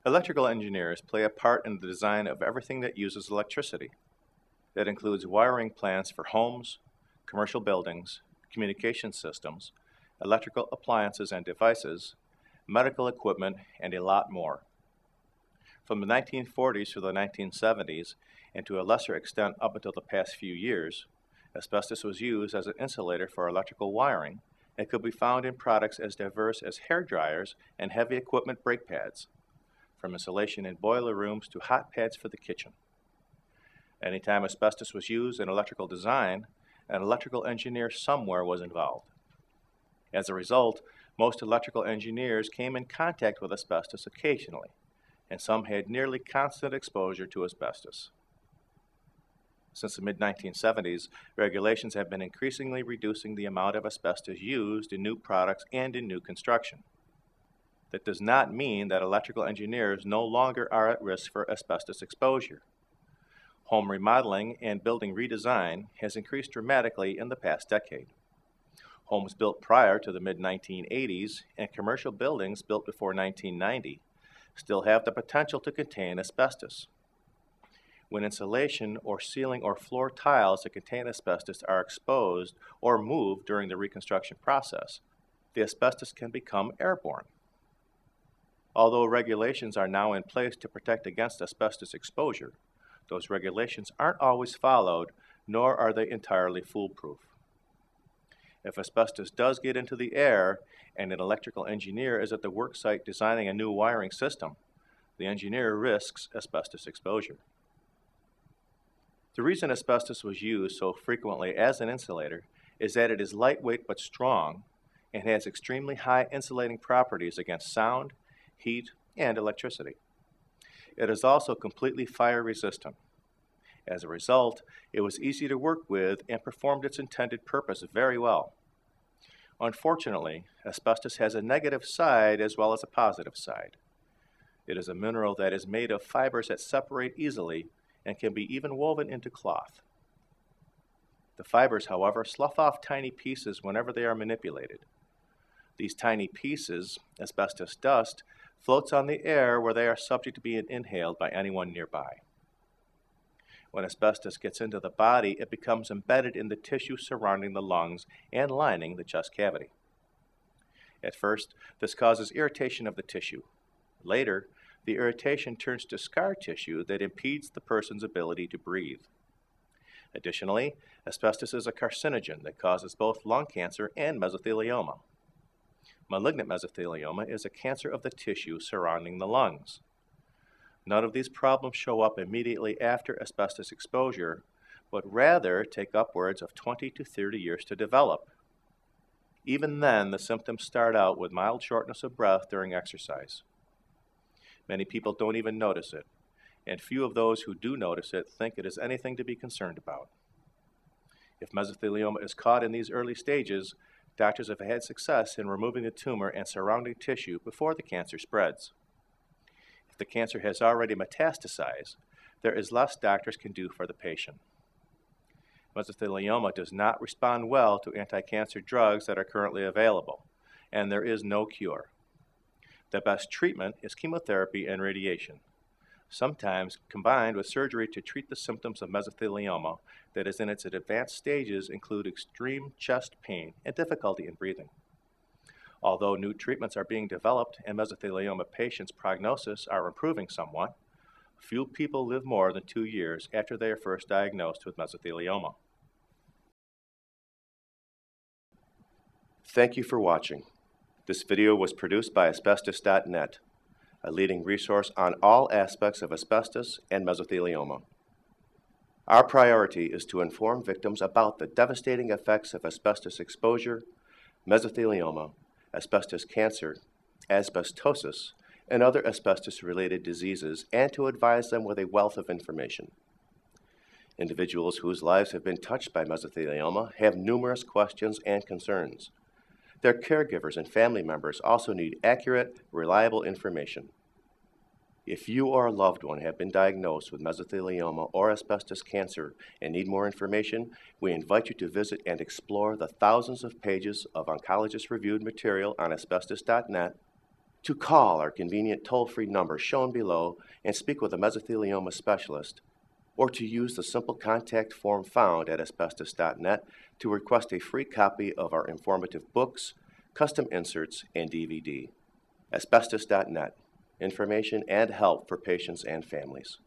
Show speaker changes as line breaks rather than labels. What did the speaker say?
Electrical engineers play a part in the design of everything that uses electricity. That includes wiring plans for homes, commercial buildings, communication systems, electrical appliances and devices, medical equipment, and a lot more. From the 1940s through the 1970s, and to a lesser extent up until the past few years, asbestos was used as an insulator for electrical wiring and could be found in products as diverse as hair dryers and heavy equipment brake pads, from insulation in boiler rooms to hot pads for the kitchen. Anytime asbestos was used in electrical design, an electrical engineer somewhere was involved. As a result, most electrical engineers came in contact with asbestos occasionally, and some had nearly constant exposure to asbestos. Since the mid-1970s, regulations have been increasingly reducing the amount of asbestos used in new products and in new construction. That does not mean that electrical engineers no longer are at risk for asbestos exposure. Home remodeling and building redesign has increased dramatically in the past decade. Homes built prior to the mid-1980s and commercial buildings built before 1990 still have the potential to contain asbestos. When insulation or ceiling or floor tiles that contain asbestos are exposed or moved during the reconstruction process, the asbestos can become airborne. Although regulations are now in place to protect against asbestos exposure, those regulations aren't always followed, nor are they entirely foolproof. If asbestos does get into the air and an electrical engineer is at the work site designing a new wiring system, the engineer risks asbestos exposure. The reason asbestos was used so frequently as an insulator is that it is lightweight but strong and has extremely high insulating properties against sound, heat, and electricity. It is also completely fire resistant. As a result, it was easy to work with and performed its intended purpose very well. Unfortunately, asbestos has a negative side as well as a positive side. It is a mineral that is made of fibers that separate easily and can be even woven into cloth. The fibers, however, slough off tiny pieces whenever they are manipulated. These tiny pieces, asbestos dust, floats on the air where they are subject to being inhaled by anyone nearby. When asbestos gets into the body, it becomes embedded in the tissue surrounding the lungs and lining the chest cavity. At first, this causes irritation of the tissue. Later, the irritation turns to scar tissue that impedes the person's ability to breathe. Additionally, asbestos is a carcinogen that causes both lung cancer and mesothelioma. Malignant mesothelioma is a cancer of the tissue surrounding the lungs. None of these problems show up immediately after asbestos exposure, but rather take upwards of 20 to 30 years to develop. Even then, the symptoms start out with mild shortness of breath during exercise. Many people don't even notice it, and few of those who do notice it think it is anything to be concerned about. If mesothelioma is caught in these early stages, doctors have had success in removing the tumor and surrounding tissue before the cancer spreads. If the cancer has already metastasized, there is less doctors can do for the patient. Mesothelioma does not respond well to anti-cancer drugs that are currently available, and there is no cure. The best treatment is chemotherapy and radiation, sometimes combined with surgery to treat the symptoms of mesothelioma that is in its advanced stages include extreme chest pain and difficulty in breathing. Although new treatments are being developed and mesothelioma patients' prognosis are improving somewhat, few people live more than 2 years after they are first diagnosed with mesothelioma. Thank you for watching. This video was produced by Asbestos.Net, a leading resource on all aspects of asbestos and mesothelioma. Our priority is to inform victims about the devastating effects of asbestos exposure, mesothelioma, asbestos cancer, asbestosis, and other asbestos-related diseases, and to advise them with a wealth of information. Individuals whose lives have been touched by mesothelioma have numerous questions and concerns. Their caregivers and family members also need accurate, reliable information. If you or a loved one have been diagnosed with mesothelioma or asbestos cancer and need more information, we invite you to visit and explore the thousands of pages of oncologist-reviewed material on Asbestos.net,
to call our convenient toll-free number shown below and speak with a mesothelioma specialist, or to use the simple contact form found at Asbestos.net to request a free copy of our informative books, custom inserts, and DVD. Asbestos.net, information and help for patients and families.